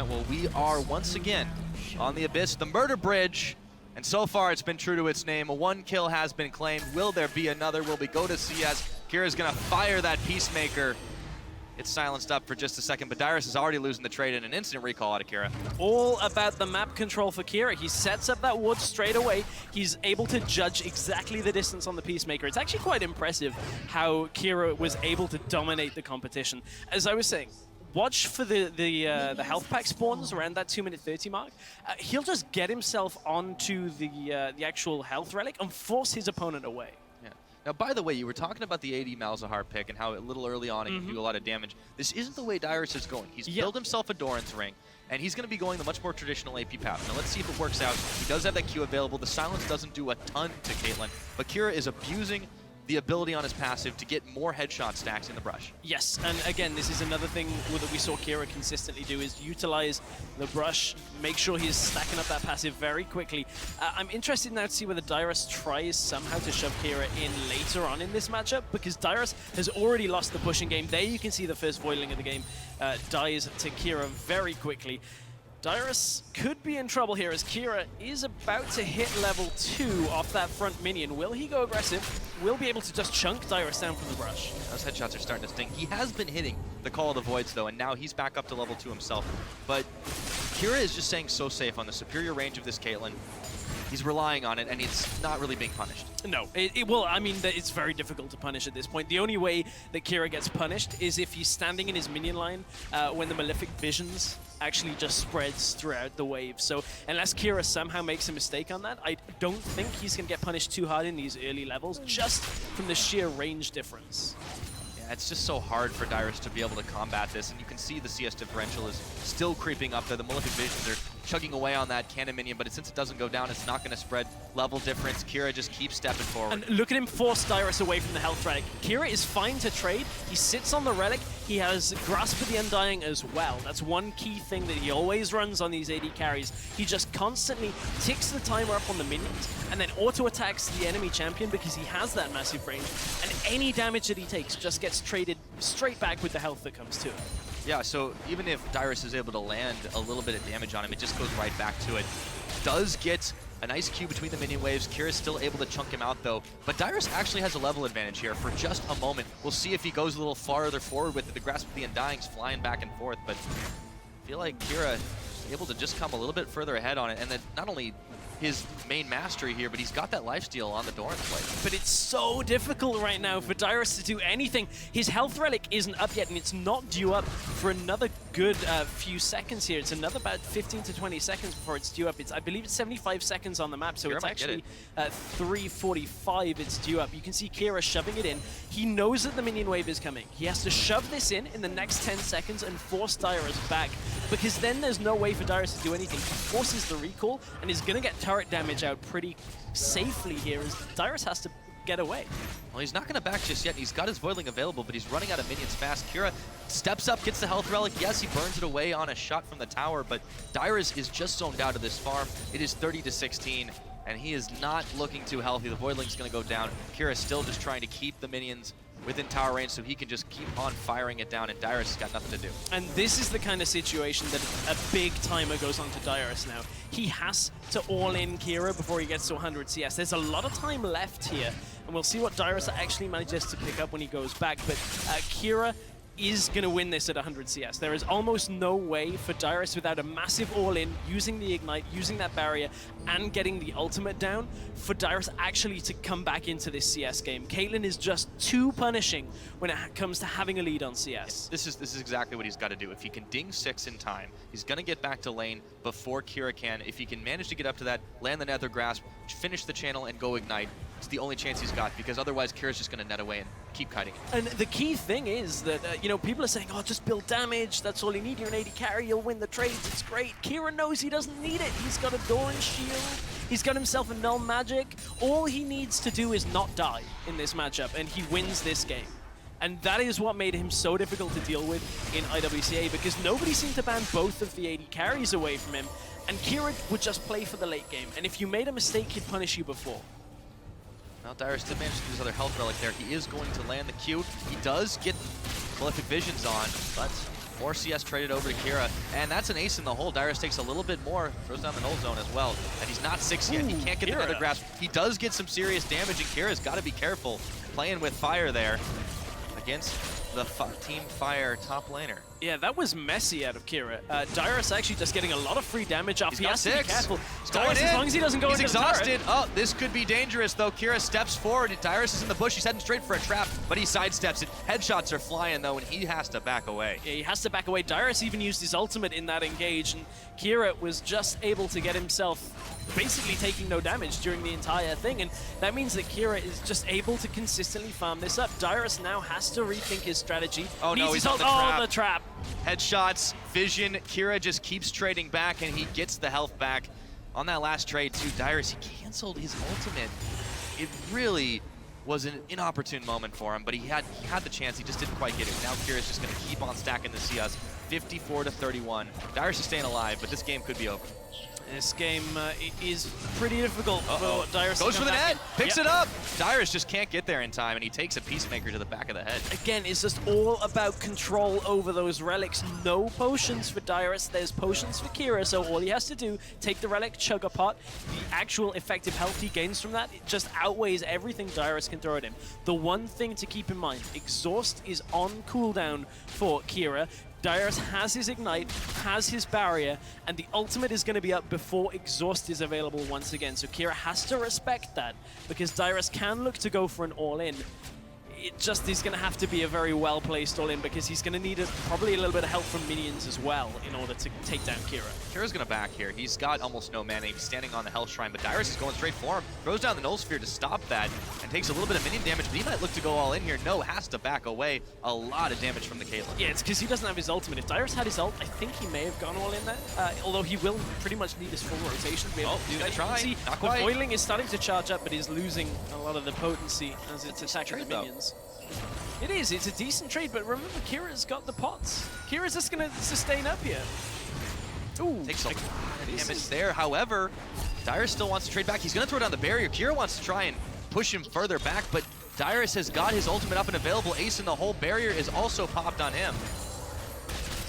Alright, well we are once again on the Abyss, the Murder Bridge, and so far it's been true to its name. One kill has been claimed. Will there be another? Will we go to CS? Kira's gonna fire that Peacemaker. It's silenced up for just a second, but Dyrus is already losing the trade and an instant recall out of Kira. All about the map control for Kira. He sets up that wood straight away. He's able to judge exactly the distance on the Peacemaker. It's actually quite impressive how Kira was able to dominate the competition. As I was saying, watch for the health pack spawns around that 2:30 mark. He'll just get himself onto the actual health relic and force his opponent away. Yeah. Now, by the way, you were talking about the 80 Malzahar pick and how a little early on it can do a lot of damage. This isn't the way Dyrus is going. He's built himself a Doran's ring, and he's going to be going the much more traditional AP path. Now, let's see if it works out. He does have that Q available. The silence doesn't do a ton to Caitlyn, but Kira is abusing the ability on his passive to get more headshot stacks in the brush. Yes, and again, this is another thing that we saw Kira consistently do, is utilize the brush, make sure he's stacking up that passive very quickly. I'm interested now to see whether Dyrus tries somehow to shove Kira in later on in this matchup, because Dyrus has already lost the pushing game. There you can see the first Voidling of the game dies to Kira very quickly. Dyrus could be in trouble here as Kira is about to hit level 2 off that front minion. Will he go aggressive? Will be able to just chunk Dyrus down from the brush. Those headshots are starting to sting. He has been hitting the Call of the Voids though, and now he's back up to level 2 himself. But Kira is just staying so safe on the superior range of this Caitlyn. He's relying on it, and it's not really being punished. No, well, I mean, it's very difficult to punish at this point. The only way that Kira gets punished is if he's standing in his minion line when the Malefic Visions actually just spreads throughout the wave. So unless Kira somehow makes a mistake on that, I don't think he's going to get punished too hard in these early levels, just from the sheer range difference. Yeah, it's just so hard for Dyrus to be able to combat this, and you can see the CS differential is still creeping up there. The Malefic Visions are chugging away on that cannon minion, but since it doesn't go down, it's not going to spread level difference. Kira just keeps stepping forward. And look at him force Dyrus away from the health relic. Kira is fine to trade. He sits on the relic. He has Grasp of the Undying as well. That's one key thing that he always runs on these AD carries. He just constantly ticks the timer up on the minions and then auto-attacks the enemy champion because he has that massive range. And any damage that he takes just gets traded straight back with the health that comes to it. Yeah, so even if Dyrus is able to land a little bit of damage on him, it just goes right back to it. Does get a nice Q between the minion waves. Kira's still able to chunk him out though. But Dyrus actually has a level advantage here for just a moment. We'll see if he goes a little farther forward with it. The Grasp of the Undying's flying back and forth, but I feel like Kira is able to just come a little bit further ahead on it. And then not only his main mastery here, but he's got that lifesteal on the Doran's Blade. But it's so difficult right now for Dyrus to do anything. His health relic isn't up yet, and it's not due up for another good few seconds here. It's another about 15 to 20 seconds before it's due up. I believe it's 75 seconds on the map, so it's actually 3:45 it's due up. You can see Kira shoving it in. He knows that the minion wave is coming. He has to shove this in the next 10 seconds and force Dyrus back, because then there's no way for Dyrus to do anything. He forces the recall and is going to get turret damage out pretty safely here as Dyrus has to get away. Well, he's not going to back just yet. He's got his Voidling available, but he's running out of minions fast. Kira steps up, gets the health relic. Yes, he burns it away on a shot from the tower, but Dyrus is just zoned out of this farm. It is 30 to 16, and he is not looking too healthy. The Voidling's going to go down. Kira's still just trying to keep the minions within tower range so he can just keep on firing it down, and Dyrus has got nothing to do. And this is the kind of situation that a big timer goes on to Dyrus now. He has to all-in Kira before he gets to 100 CS. There's a lot of time left here, and we'll see what Dyrus actually manages to pick up when he goes back, but Kira is going to win this at 100 CS. There is almost no way for Dyrus without a massive all-in, using the Ignite, using that barrier, and getting the ultimate down, for Dyrus actually to come back into this CS game. Caitlyn is just too punishing when it comes to having a lead on CS. This is exactly what he's got to do. If he can ding 6 in time, he's going to get back to lane before Kira can. If he can manage to get up to that, land the Nether Grasp, finish the channel, and go Ignite, it's the only chance he's got, because otherwise Kira's just going to net away and keep kiting it. And the key thing is that, you know, people are saying, oh, just build damage, that's all you need, you're an AD carry, you'll win the trades, it's great. Kira knows he doesn't need it. He's got a Doran's shield, he's got himself a null magic. All he needs to do is not die in this matchup, and he wins this game. And that is what made him so difficult to deal with in IWCA, because nobody seemed to ban both of the AD carries away from him, and Kira would just play for the late game, and if you made a mistake, he'd punish you before. Well, Dyrus did manage to use other health relic there. He is going to land the Q. He does get Malefic Visions on, but More CS traded over to Kira, and that's an ace in the hole. Dyrus takes a little bit more, throws down the null zone as well, and he's not 6 yet. He can't get the nether grasp. He does get some serious damage, and Kira's got to be careful playing with fire there against the Team Fire top laner. Yeah, that was messy out of Kira. Dyrus actually just getting a lot of free damage off. He has to be careful. He's going in. As long as he doesn't go into exhausted. the turret. Oh, this could be dangerous, though. Kira steps forward. Dyrus is in the bush. He's heading straight for a trap, but he sidesteps it. Headshots are flying, though, and he has to back away. Yeah, he has to back away. Dyrus even used his ultimate in that engage, and Kira was just able to get himself basically taking no damage during the entire thing, and that means that Kira is just able to consistently farm this up. Dyrus now has to rethink his strategy. Oh no, he's on the trap. Oh, the trap. Headshots, vision, Kira just keeps trading back, and he gets the health back. On that last trade, too, Dyrus, he canceled his ultimate. It really was an inopportune moment for him, but he had the chance, he just didn't quite get it. Now Kira's just gonna keep on stacking the CS. 54-31. Dyrus is staying alive, but this game could be over. This game is pretty difficult for Dyrus. Goes for the net, picks it up. Dyrus just can't get there in time, and he takes a Peacemaker to the back of the head. Again, it's just all about control over those relics. No potions for Dyrus, there's potions for Kira, so all he has to do, take the relic, chug a pot. The actual effective health he gains from that, it just outweighs everything Dyrus can throw at him. The one thing to keep in mind, Exhaust is on cooldown for Kira. Dyrus has his Ignite, has his Barrier, and the ultimate is going to be up before Exhaust is available once again. So Kira has to respect that, because Dyrus can look to go for an all-in. It just is going to have to be a very well-placed all-in, because he's going to need probably a little bit of help from minions as well in order to take down Kira. Kira's going to back here. He's got almost no mana. He's standing on the Hell Shrine, but Dyrus is going straight for him. Throws down the Null Sphere to stop that, and takes a little bit of minion damage, but he might look to go all in here. No, has to back away. A lot of damage from the Caitlyn. Yeah, it's because he doesn't have his ultimate. If Dyrus had his ult, I think he may have gone all in there, although he will pretty much need his full rotation to be able to do that. Try. See, Not the quite. Boiling is starting to charge up, but he's losing a lot of the potency as it's attacking the minions. It is, it's a decent trade, but remember, Kira's got the pots. Kira's just gonna sustain up here. Ooh, takes a lot of damage there. However, Dyrus still wants to trade back. He's gonna throw down the barrier. Kira wants to try and push him further back, but Dyrus has got his ultimate up and available. Ace in the hole. Barrier is also popped on him.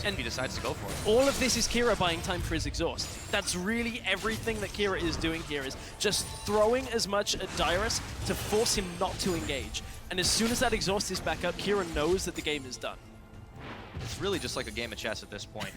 And he decides to go for it. All of this is Kira buying time for his exhaust. That's really everything that Kira is doing here, is just throwing as much at Dyrus to force him not to engage. And as soon as that exhaust is back up, Kira knows that the game is done. It's really just like a game of chess at this point.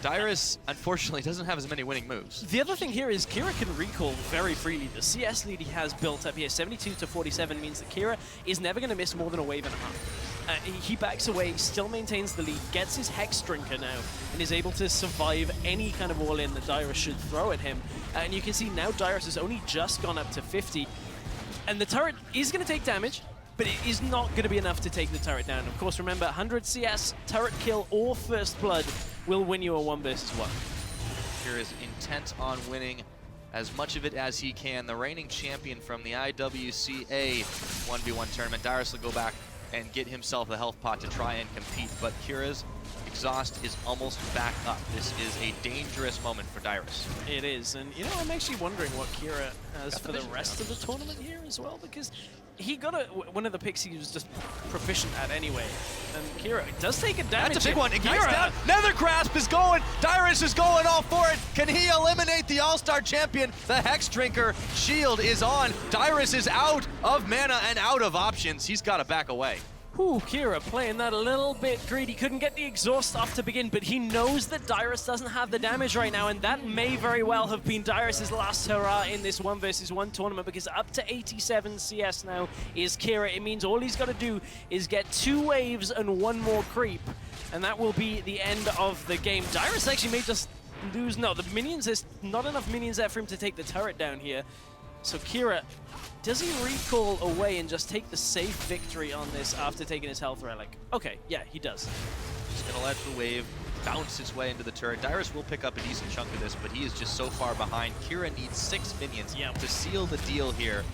Dyrus, unfortunately, doesn't have as many winning moves. The other thing here is Kira can recall very freely. The CS lead he has built up here, 72-47, means that Kira is never going to miss more than a wave and a half. He backs away, still maintains the lead, gets his Hex Drinker now, and is able to survive any kind of all-in that Dyrus should throw at him. And you can see now Dyrus has only just gone up to 50, and the turret is going to take damage, but it is not going to be enough to take the turret down. Of course, remember, 100 CS, turret kill, or first blood will win you a 1 versus 1. Kira is intent on winning as much of it as he can. The reigning champion from the IWCA 1v1 tournament. Dyrus will go back and get himself a health pot to try and compete, but Kira's exhaust is almost back up. This is a dangerous moment for Dyrus. It is, and you know, I'm actually wondering what Kira has for the rest of the tournament here as well, because he got one of the picks he was just proficient at anyway, and Kira does take a damage. That's a big one. Ignites down. Nether Grasp is going. Dyrus is going all for it. Can he eliminate the All-Star champion? The Hex Drinker shield is on. Dyrus is out of mana and out of options. He's got to back away. Whew, Kira playing that a little bit greedy. Couldn't get the exhaust off to begin, but he knows that Dyrus doesn't have the damage right now, and that may very well have been Dyrus' last hurrah in this 1 versus 1 tournament, because up to 87 CS now is Kira. It means all he's got to do is get 2 waves and 1 more creep, and that will be the end of the game. Dyrus actually may just lose. No, the minions, there's not enough minions there for him to take the turret down here. So Kira, does he recall away and just take the safe victory on this after taking his health relic? Okay, yeah, he does. Just gonna let the wave bounce its way into the turret. Dyrus will pick up a decent chunk of this, but he is just so far behind. Kira needs 6 minions to seal the deal here.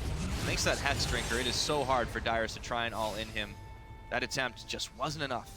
Thanks to that Hex Drinker, it is so hard for Dyrus to try and all-in him. That attempt just wasn't enough.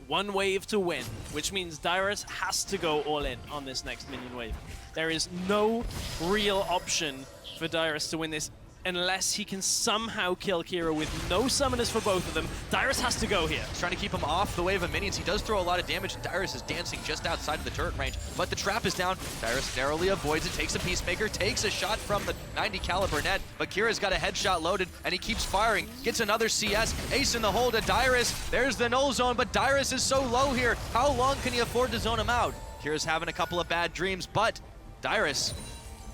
1 wave to win, which means Dyrus has to go all in on this next minion wave. There is no real option for Dyrus to win this. unless he can somehow kill Kira with no summoners for both of them. Dyrus has to go here. He's trying to keep him off the wave of minions. He does throw a lot of damage, and Dyrus is dancing just outside of the turret range, but the trap is down. Dyrus narrowly avoids it, takes a Peacemaker, takes a shot from the 90 caliber net, but Kira's got a headshot loaded, and he keeps firing, gets another CS, ace in the hole to Dyrus. There's the null zone, but Dyrus is so low here. How long can he afford to zone him out? Kira's having a couple of bad dreams, but Dyrus,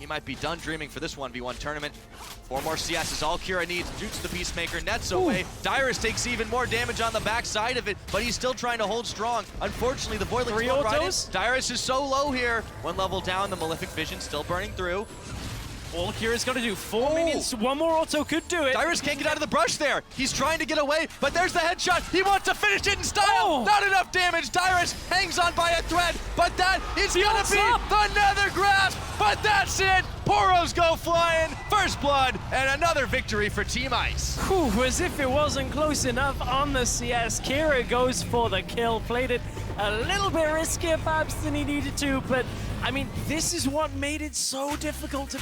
he might be done dreaming for this 1v1 tournament. 4 more CS is all Kira needs. Jukes the Peacemaker, nets away. Dyrus takes even more damage on the backside of it, but he's still trying to hold strong. Unfortunately, the Voidling's going right in. Dyrus is so low here. 1 level down, the Malefic Vision still burning through. All Kira's got to do, 4 minions, 1 more auto could do it. Dyrus can't get out of the brush there. He's trying to get away, but there's the headshot. He wants to finish it in style. Not enough damage. Dyrus hangs on by a thread, but that is going to be the Nether Grasp. But that's it. Poros go flying. First blood and another victory for Team Ice. Whew, as if it wasn't close enough on the CS. Kira goes for the kill. Played it a little bit riskier perhaps than he needed to, but I mean, this is what made it so difficult to